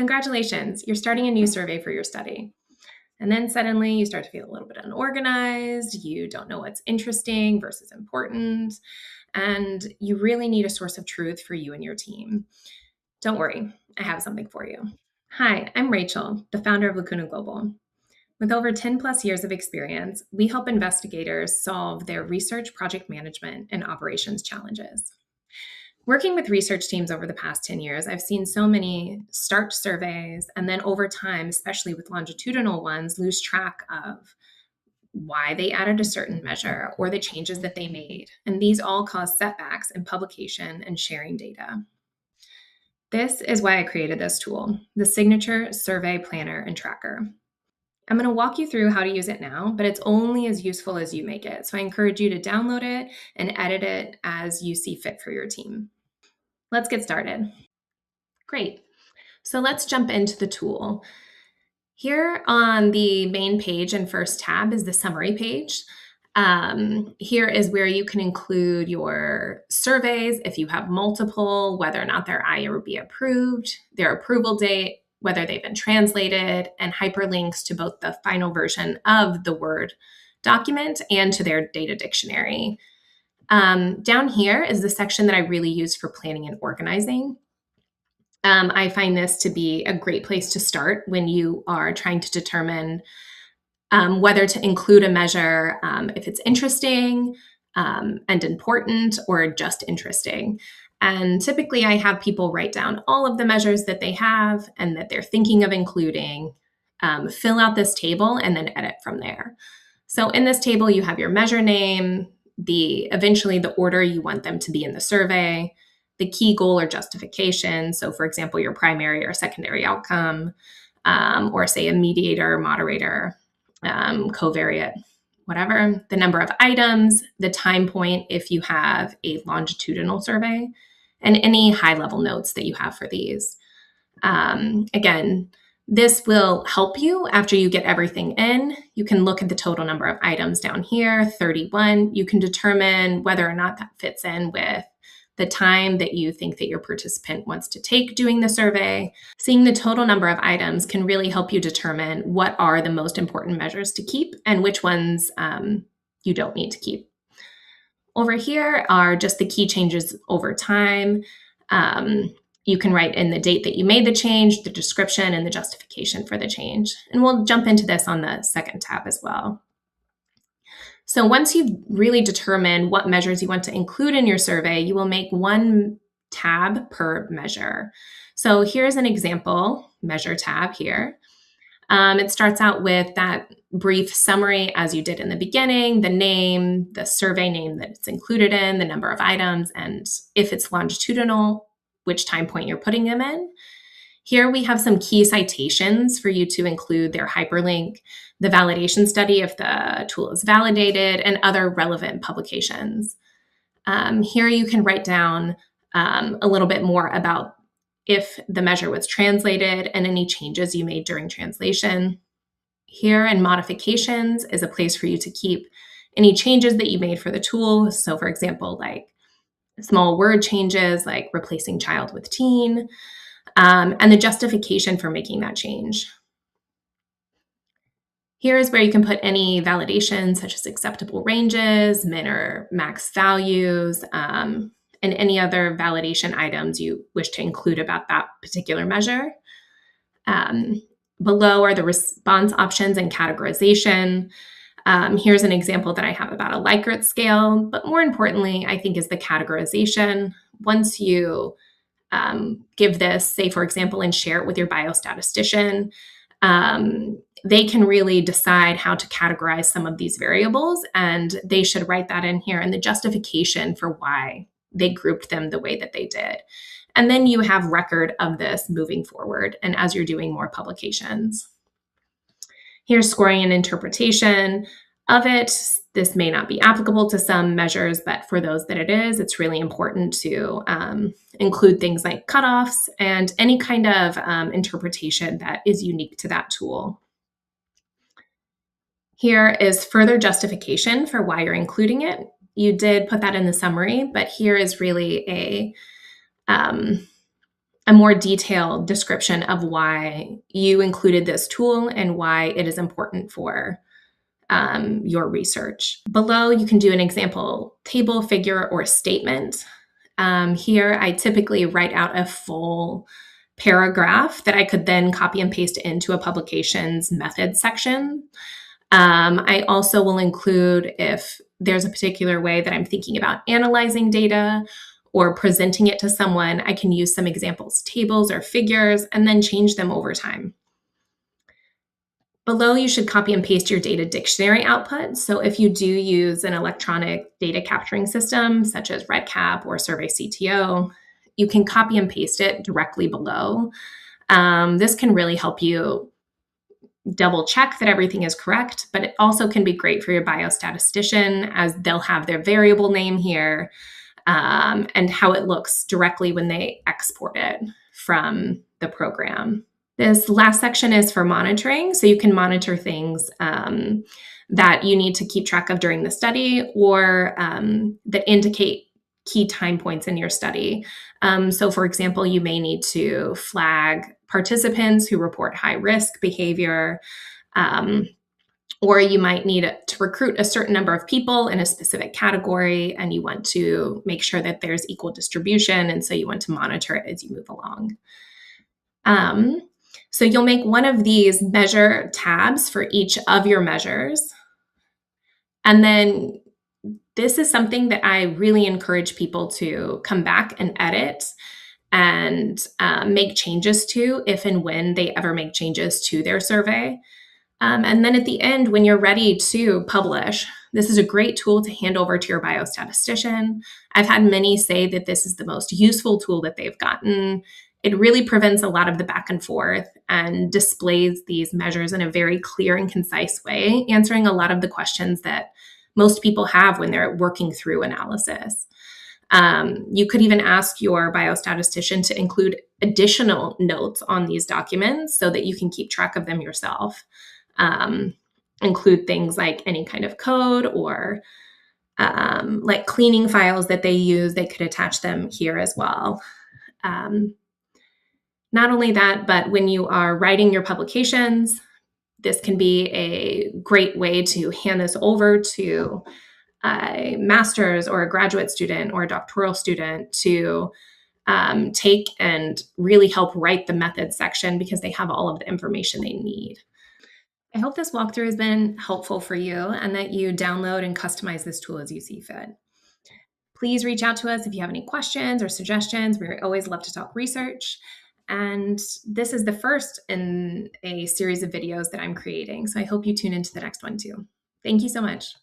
congratulations, you're starting a new survey for your study. And then suddenly you start to feel a little bit unorganized. You don't know what's interesting versus important. And you really need a source of truth for you and your team. Don't worry, I have something for you. Hi, I'm Rachel, the founder of Lacuna Global. With over 10 plus years of experience, we help investigators solve their research, project management, and operations challenges. Working with research teams over the past 10 years, I've seen so many start surveys and then over time, especially with longitudinal ones, lose track of why they added a certain measure or the changes that they made. And these all cause setbacks in publication and sharing data. This is why I created this tool, the Signature Survey Planner and Tracker. I'm going to walk you through how to use it now, but it's only as useful as you make it. So I encourage you to download it and edit it as you see fit for your team. Let's get started. Great. So let's jump into the tool. Here on the main page and first tab is the summary page. Here is where you can include your surveys if you have multiple, whether or not they're IRB approved, their approval date, whether they've been translated, and hyperlinks to both the final version of the Word document and to their data dictionary. Down here is the section that I really use for planning and organizing. I find this to be a great place to start when you are trying to determine whether to include a measure, if it's interesting and important or just interesting. And typically I have people write down all of the measures that they have and that they're thinking of including, fill out this table and then edit from there. So in this table, you have your measure name, eventually the order you want them to be in the survey, the key goal or justification. So for example, your primary or secondary outcome, or say a mediator, moderator, covariate, whatever, the number of items, the time point if you have a longitudinal survey, and any high-level notes that you have for these. Again, this will help you after you get everything in. You can look at the total number of items down here, 31. You can determine whether or not that fits in with the time that you think that your participant wants to take doing the survey. Seeing the total number of items can really help you determine what are the most important measures to keep and which ones you don't need to keep. Over here are just the key changes over time. You can write in the date that you made the change, the description, and the justification for the change. And we'll jump into this on the second tab as well. So once you've really determined what measures you want to include in your survey, you will make one tab per measure. So here's an example measure tab here. It starts out with that brief summary as you did in the beginning, the name, the survey name that it's included in, the number of items, and if it's longitudinal, which time point you're putting them in. Here we have some key citations for you to include their hyperlink, the validation study if the tool is validated, and other relevant publications. Here you can write down a little bit more about if the measure was translated and any changes you made during translation. Here in modifications is a place for you to keep any changes that you made for the tool. So for example, like small word changes like replacing child with teen, and the justification for making that change. Here is where you can put any validations such as acceptable ranges, min or max values, and any other validation items you wish to include about that particular measure. Below are the response options and categorization. Here's an example that I have about a Likert scale, but more importantly, I think is the categorization. Once you give this, say, for example, and share it with your biostatistician, they can really decide how to categorize some of these variables, and they should write that in here and the justification for why they grouped them the way that they did. And then you have record of this moving forward and as you're doing more publications. Here's scoring and interpretation of it. This may not be applicable to some measures, but for those that it is, it's really important to include things like cutoffs and any kind of interpretation that is unique to that tool. Here is further justification for why you're including it. You did put that in the summary, but here is really a more detailed description of why you included this tool and why it is important for your research. Below, you can do an example table, figure, or statement. Here, I typically write out a full paragraph that I could then copy and paste into a publication's methods section. I also will include, if there's a particular way that I'm thinking about analyzing data or presenting it to someone, I can use some examples, tables or figures, and then change them over time. Below, you should copy and paste your data dictionary output. So if you do use an electronic data capturing system, such as REDCap or Survey CTO, you can copy and paste it directly below. This can really help you double check that everything is correct, but it also can be great for your biostatistician, as they'll have their variable name here and how it looks directly when they export it from the program. This last section is for monitoring. So you can monitor things that you need to keep track of during the study, or that indicate key time points in your study. So for example, you may need to flag participants who report high risk behavior, or you might need to recruit a certain number of people in a specific category, and you want to make sure that there's equal distribution, and so you want to monitor it as you move along. So you'll make one of these measure tabs for each of your measures. And then this is something that I really encourage people to come back and edit and make changes to if and when they ever make changes to their survey. And then at the end, when you're ready to publish, this is a great tool to hand over to your biostatistician. I've had many say that this is the most useful tool that they've gotten. It really prevents a lot of the back and forth and displays these measures in a very clear and concise way, answering a lot of the questions that most people have when they're working through analysis. You could even ask your biostatistician to include additional notes on these documents so that you can keep track of them yourself. Include things like any kind of code or like cleaning files that they use. They could attach them here as well. Not only that, but when you are writing your publications, this can be a great way to hand this over to a master's or a graduate student or a doctoral student to take and really help write the methods section, because they have all of the information they need. I hope this walkthrough has been helpful for you and that you download and customize this tool as you see fit. Please reach out to us if you have any questions or suggestions. We always love to talk research. And this is the first in a series of videos that I'm creating. So I hope you tune into the next one too. Thank you so much.